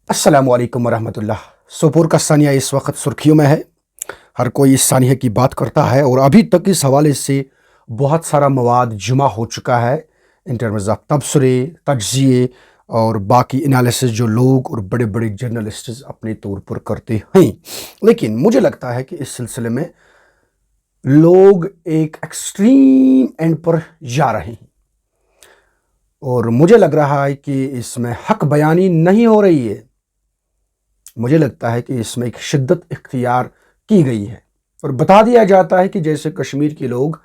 अस्सलाम वालेकुम वरहमतुल्लाह। सोपोर का सानिया इस वक्त सुर्खियों में है। हर कोई इस सानिया की बात करता है और अभी तक इस हवाले से बहुत सारा मवाद जमा हो चुका है इन टर्म्स ऑफ तबसरे, तज्जिए और बाकी एनालिसिस जो लोग और बड़े बड़े जर्नलिस्ट अपने तौर पर करते हैं। लेकिन मुझे लगता है कि इस सिलसिले में लोग एक एक्सट्रीम एंड पर जा रहे हैं और मुझे लग रहा है कि इसमें हक बयानी नहीं हो रही है। मुझे लगता है कि इसमें एक शिद्दत इख्तियार की गई है और बता दिया जाता है कि जैसे कश्मीर के लोग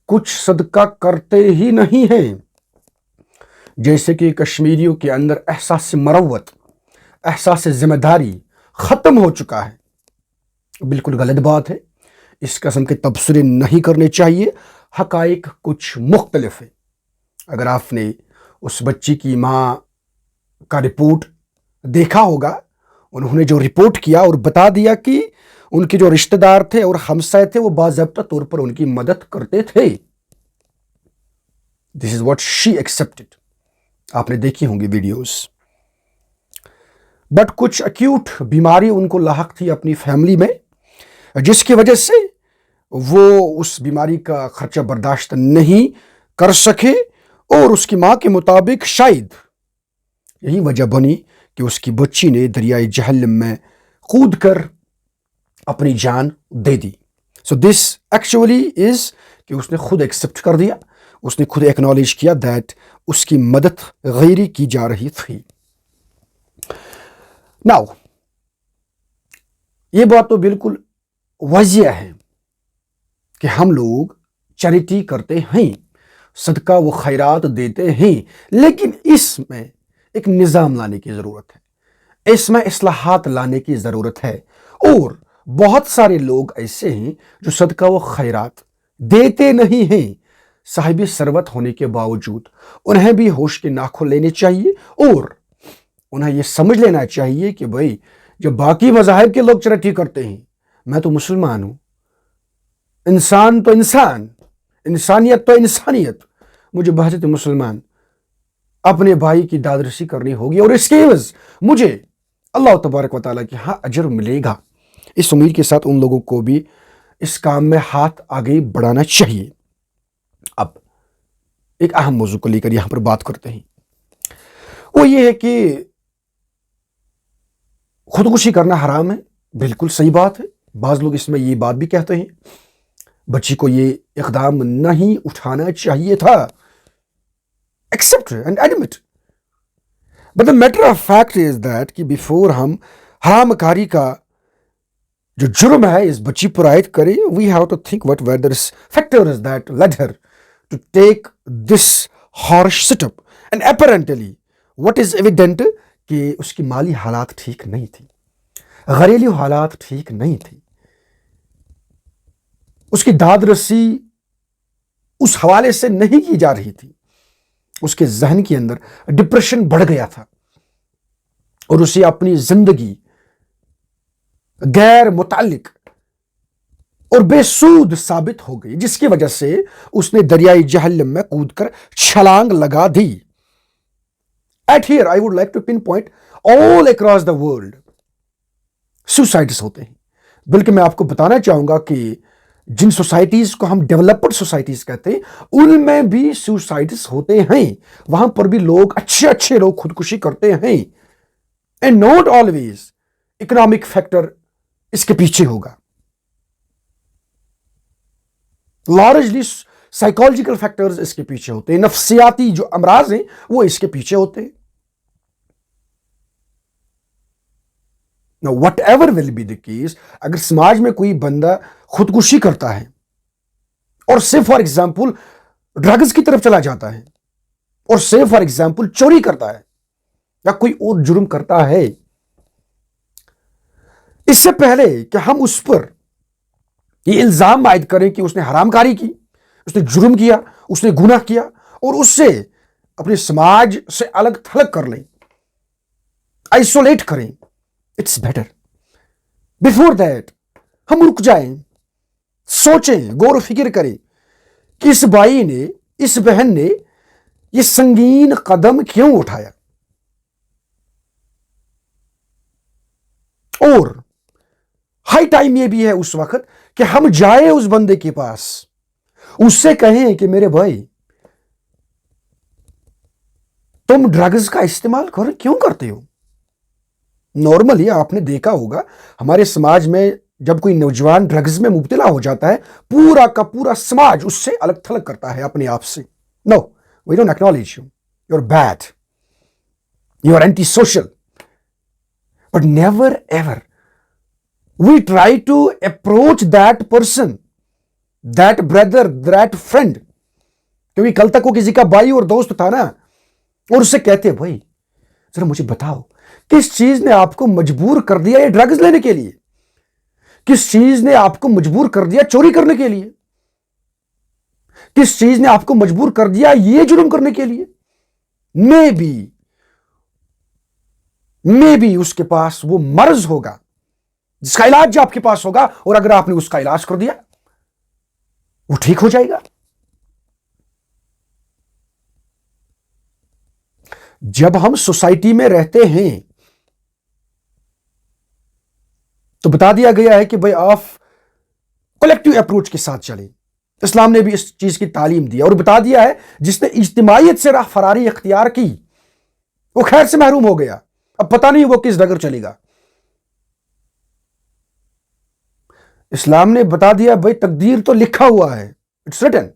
कुछ सदका करते ही नहीं हैं, जैसे कि कश्मीरियों के अंदर एहसास मरवत, एहसास जिम्मेदारी ख़त्म हो चुका है। बिल्कुल गलत बात है। इस किस्म के तबसरे नहीं करने चाहिए। हक़ाइक़ कुछ मुख्तलिफ है। अगर आपने उस बच्ची की माँ का रिपोर्ट देखा होगा, उन्होंने जो रिपोर्ट किया और बता दिया कि उनके जो रिश्तेदार थे और हमसाए थे वो बाज़ाब्ता तौर पर उनकी मदद करते थे। This is what she accepted. आपने देखी होंगी वीडियोस। बट कुछ एक्यूट बीमारी उनको लाहक थी अपनी फैमिली में, जिसकी वजह से वो उस बीमारी का खर्चा बर्दाश्त नहीं कर सके और उसकी माँ के मुताबिक शायद यही वजह बनी कि उसकी बच्ची ने दरियाई जहलम में कूद कर अपनी जान दे दी। सो दिस एक्चुअली इज कि उसने खुद एक्सेप्ट कर दिया, उसने खुद एक्नॉलेज किया दैट उसकी मदद गैरी की जा रही थी। नाउ ये बात तो बिल्कुल वाजिया है कि हम लोग चैरिटी करते हैं, सदका व खैरात देते हैं, लेकिन इसमें एक निज़ाम लाने की ज़रूरत है, इसमें इस्लाहात लाने की ज़रूरत है। और बहुत सारे लोग ऐसे हैं जो सदका व खैरात देते नहीं हैं, साहिब सरवत होने के बावजूद। उन्हें भी होश के नाखुन लेने चाहिए और उन्हें यह समझ लेना चाहिए कि भाई जब बाकी मज़ाहिब के लोग चैरिटी करते हैं, मैं तो मुसलमान हूँ, इंसान तो इंसान, इंसानियत तो इंसानियत, मुझे बहजत मुसलमान अपने भाई की दादरसी करनी होगी और इसके एवज मुझे अल्लाह तबारक व तआला की हाँ अजर मिलेगा। इस उम्मीद के साथ उन लोगों को भी इस काम में हाथ आगे बढ़ाना चाहिए। अब एक अहम मौजू को लेकर यहां पर बात करते हैं, वो ये है कि खुदकुशी करना हराम है। बिल्कुल सही बात है। बाज लोग इसमें ये बात भी कहते हैं बच्ची को ये इक़दाम नहीं उठाना चाहिए था। Accept and admit. But the matter of fact is that कि बिफोर हम हरामकारी का जो जुर्म है इस बच्ची पर आयद करें, we have to think what were the factors that led her to take this harsh setup. And apparently what is evident कि उसकी माली हालात ठीक नहीं थी, घरेलू हालात ठीक नहीं थी, उसकी दादरसी उस हवाले से नहीं की जा रही थी, उसके जहन के अंदर डिप्रेशन बढ़ गया था और उसे अपनी जिंदगी गैर मुतालिक और बेसूद साबित हो गई, जिसकी वजह से उसने दरियाई जहलम में कूदकर छलांग लगा दी। At here I would like to pinpoint all across the world suicides होते हैं। बल्कि मैं आपको बताना चाहूंगा कि जिन सोसाइटीज को हम डेवलप्ड सोसाइटीज कहते हैं उनमें भी सुसाइड्स होते हैं, वहां पर भी लोग अच्छे लोग खुदकुशी करते हैं। And not always economic factor इसके पीछे होगा, लार्जली साइकोलॉजिकल फैक्टर्स इसके पीछे होते हैं, नफ्सियाती जो अमराज हैं वो इसके पीछे होते हैं। Now, whatever will be the case, अगर समाज में कोई बंदा खुदकुशी करता है और से फॉर एग्जाम्पल ड्रग्स की तरफ चला जाता है और से फॉर एग्जाम्पल चोरी करता है या कोई और जुर्म करता है, इससे पहले कि हम उस पर ये इल्जाम आयद करें कि उसने हरामकारी की, उसने जुर्म किया, उसने गुनाह किया और उससे अपने समाज से अलग थलग कर लें, आइसोलेट करें, इट्स बेटर बिफोर दैट हम रुक जाएं, सोचें, गौर फिक्र करें कि इस भाई ने, इस बहन ने ये संगीन कदम क्यों उठाया। اور हाई टाइम ये भी है उस वक्त कि हम जाए उस बंदे के पास, उससे कहें कि मेरे भाई तुम ड्रग्स का इस्तेमाल क्यों करते हो। नॉर्मली आपने देखा होगा हमारे समाज में जब कोई नौजवान ड्रग्स में मुब्तला हो जाता है, पूरा का पूरा समाज उससे अलग थलग करता है अपने आप से। No, we don't acknowledge you, you are bad, you are anti social, but never ever we try to approach that person, that brother, that friend, क्योंकि कल तक वो किसी का भाई और दोस्त था ना, और उससे कहते हैं भाई जरा मुझे बताओ किस चीज ने आपको मजबूर कर दिया ये ड्रग्स लेने के लिए, किस चीज ने आपको मजबूर कर दिया चोरी करने के लिए, किस चीज ने आपको मजबूर कर दिया ये जुर्म करने के लिए। मे बी उसके पास वो मर्ज होगा जिसका इलाज जो आपके पास होगा, और अगर आपने उसका इलाज कर दिया वो ठीक हो जाएगा। जब हम सोसाइटी में रहते हैं तो बता दिया गया है कि भाई आप कलेक्टिव अप्रोच के साथ चलें। इस्लाम ने भी इस चीज की तालीम दी और बता दिया है जिसने इज्तिमाइयत से राह फरारी इख्तियार की वो खैर से महरूम हो गया, अब पता नहीं वो किस डगर चलेगा। इस्लाम ने बता दिया भाई तकदीर तो लिखा हुआ है, it's written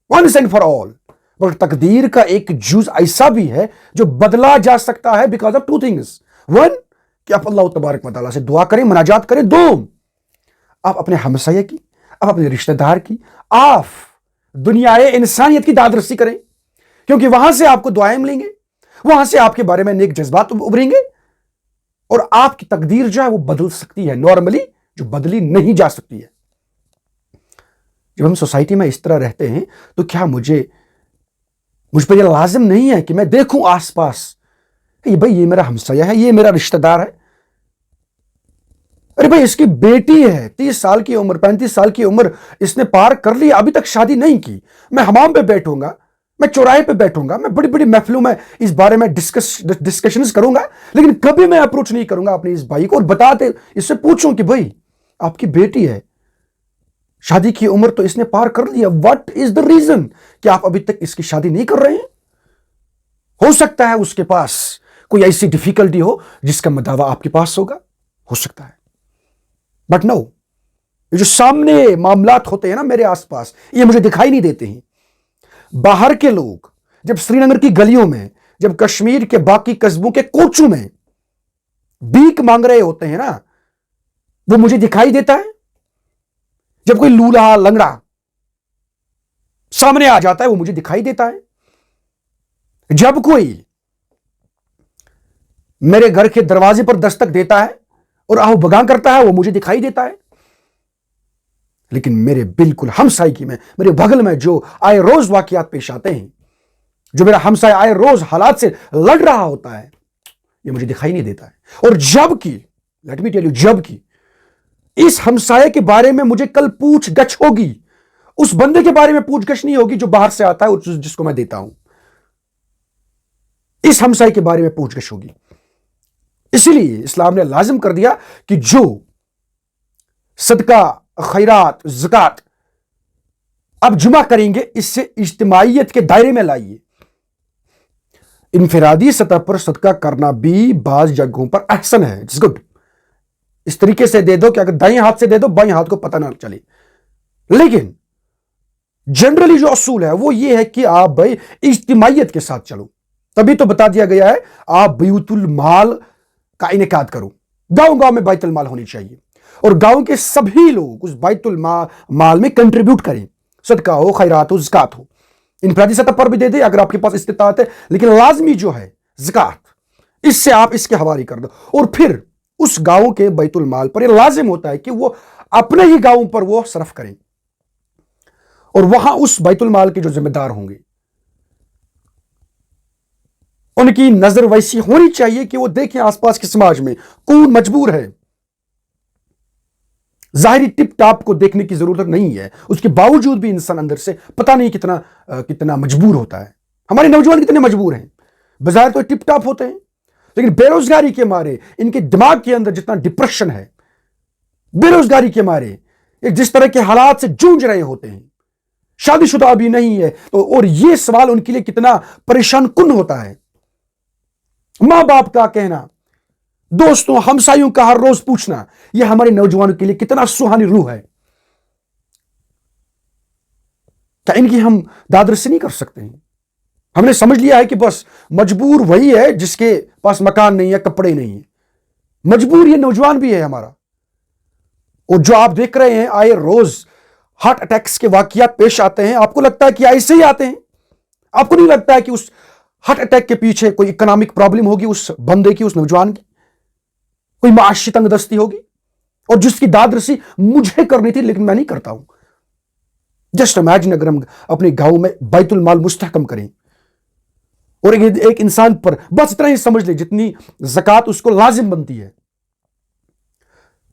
once and for all, but तकदीर का एक जुज ऐसा भी है जो बदला जा सकता है because of two things. One, कि आप अल्लाह तबारक व तआला से दुआ करें, मुनाजात करें। दो, आप अपने हमसाये की, आप अपने रिश्तेदार की, आप दुनियाए इंसानियत की दादरसी करें, क्योंकि वहां से आपको दुआएं मिलेंगे, वहां से आपके बारे में नेक जज्बात उभरेंगे और आपकी तकदीर जो है वो बदल सकती है, नॉर्मली जो बदली नहीं जा सकती है। जब हम सोसाइटी में इस तरह रहते हैं तो क्या मुझ पर यह लाजिम नहीं है कि मैं देखूं आसपास, भाई ये मेरा हमसाया है, ये मेरा रिश्तेदार है, अरे भाई इसकी बेटी है 30 साल की उम्र, 35 साल की उम्र इसने पार कर ली, अभी तक शादी नहीं की। मैं हमाम पे बैठूंगा, मैं चौराहे पे बैठूंगा, मैं बड़ी बड़ी महफिलों में इस बारे में डिस्कशंस करूंगा, लेकिन कभी मैं अप्रोच नहीं करूंगा अपने इस भाई को और बताते इससे पूछूं कि भाई आपकी बेटी है, शादी की उम्र तो इसने पार कर लिया, व्हाट इज द रीजन कि आप अभी तक इसकी शादी नहीं कर रहे हैं। हो सकता है उसके पास कोई ऐसी डिफिकल्टी हो जिसका मदावा आपके पास होगा, हो सकता है, बट नो, ये जो सामने मामलात होते हैं ना मेरे आसपास, ये मुझे दिखाई नहीं देते हैं। बाहर के लोग जब श्रीनगर की गलियों में, जब कश्मीर के बाकी कस्बों के कोचों में भीख मांग रहे होते हैं ना, वो मुझे दिखाई देता है। जब कोई लूला लंगड़ा सामने आ जाता है वो मुझे दिखाई देता है। जब कोई मेरे घर के दरवाजे पर दस्तक देता है और आहू भगा करता है वो मुझे दिखाई देता है। लेकिन मेरे बिल्कुल हमसायकी में, मेरे बगल में जो आए रोज वाकयात पेश आते हैं, जो मेरा हमसाया आए रोज हालात से लड़ रहा होता है, ये मुझे दिखाई नहीं देता है। और जबकि लेट मी टेल यू, जबकि इस हमसाये के बारे में मुझे कल पूछ गछ होगी, उस बंदे के बारे में पूछ गछ नहीं होगी जो बाहर से आता है और जिसको मैं देता हूं, इस हमसाये के बारे में पूछ गछ होगी। इसीलिए इस्लाम ने लाजिम कर दिया कि जो सदका, खैरात, ज़कात अब जुमा करेंगे इससे इज्तिमाइयत के दायरे में लाइए। इनफिरादी सतह पर सदका करना भी बाज जगहों पर अहसन है, इट्स गुड। इस तरीके से दे दो कि अगर दाएं हाथ से दे दो बाएं हाथ को पता ना चले, लेकिन जनरली जो असूल है वो ये है कि आप भाई इज्तिमाइयत के साथ चलो। तभी तो बता दिया गया है आप बैतुल माल का इनेकाद करो, गांव गांव में बैतुल माल होनी चाहिए और गांव के सभी लोग उस बैतुल माल में कंट्रीब्यूट करें, सदका हो, खैरात हो, ज़कात हो। इनफरादी सतह पर भी दे दे अगर आपके पास इस्तिताअत है, लेकिन लाजमी जो है ज़कात, इससे आप इसके हवाले कर दो। और फिर उस गांव के बैतुल माल पर यह लाजिम होता है कि वो अपने ही गांव पर वो सरफ करें और वहां उस बैतुल माल के जो जिम्मेदार होंगे उनकी नजर वैसी होनी चाहिए कि वो देखें आसपास के समाज में कौन मजबूर है। जाहिरी टिप टाप को देखने की जरूरत नहीं है, उसके बावजूद भी इंसान अंदर से पता नहीं कितना मजबूर होता है। हमारे नौजवान कितने मजबूर हैं, बाजार तो टिप टाप होते हैं, لیکن बेरोजगारी के मारे इनके दिमाग के अंदर जितना डिप्रेशन है, बेरोजगारी के मारे एक जिस तरह के हालात से जूझ रहे होते हैं, शादीशुदा अभी नहीं है तो, और ये सवाल उनके लिए कितना परेशान कुन होता है। मां बाप का कहना, दोस्तों हमसायों का हर रोज पूछना, यह हमारे नौजवानों के लिए कितना सुहानी रूह है। क्या इनकी हम दादरसी नहीं कर सकते हैं? हमने समझ लिया है कि बस मजबूर वही है जिसके पास मकान नहीं है, कपड़े नहीं है। मजबूर ये नौजवान भी है हमारा। और जो आप देख रहे हैं आए रोज हार्ट अटैक्स के वाकयात पेश आते हैं, आपको लगता है कि ऐसे ही आते हैं? आपको नहीं लगता है कि उस हार्ट अटैक के पीछे कोई इकोनॉमिक प्रॉब्लम होगी उस बंदे की, उस नौजवान की, कोई माशी तंगदस्ती होगी, और जिसकी दादरसी मुझे करनी थी लेकिन मैं नहीं करता हूं। जस्ट इमेजिन अगर हम अपने गांव में बैतुल माल मुस्तहकम करें और एक इंसान पर बस इतना ही समझ ले जितनी ज़कात उसको लाजिम बनती है,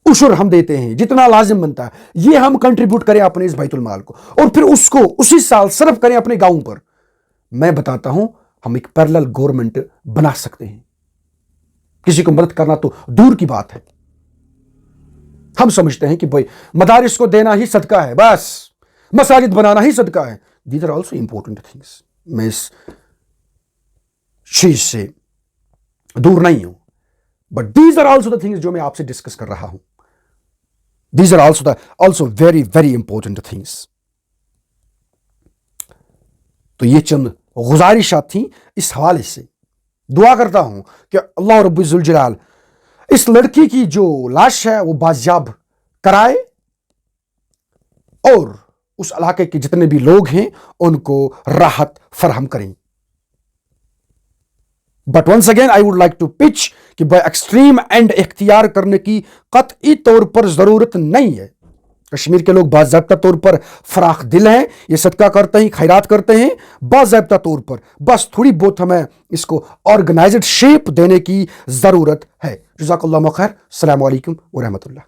उशुर हम देते हैं जितना लाजिम बनता है, ये हम कंट्रीब्यूट करें अपने इस बैतुल माल को और फिर उसको उसी साल सर्व करें अपने गांव पर, मैं बताता हूं हम एक पैरेलल गवर्नमेंट बना सकते हैं। किसी को मदद करना तो दूर की बात है। हम समझते हैं कि भाई मदारिस को देना ही सदका है, बस मसाजिद बनाना ही सदका है। These are also important things. मैं इस चीज से दूर नहीं हूं, but these are also the things जो मैं आपसे डिस्कस कर रहा हूं। These are also very very important things. तो ये चंद गुजारिशात थी इस हवाले से। दुआ करता हूं कि अल्लाह रब्बुल जुल जलाल इस लड़की की जो लाश है वो बाजियाब कराए और उस इलाके के जितने भी लोग हैं उनको राहत फराहम करें। But once again I would like to pitch कि बाय एक्सट्रीम एंड इख्तियार करने की कतई तौर पर जरूरत नहीं है। कश्मीर के लोग बाज़ाब्ता तौर पर फराख दिल हैं, ये सदका करते हैं, खैरात करते हैं बाज़ाब्ता तौर पर, बस थोड़ी बहुत हमें इसको ऑर्गेनाइज्ड शेप देने की जरूरत है। जज़ाकल्लाहु खैर। अस्सलामु अलैकुम व रहमतुल्लाह।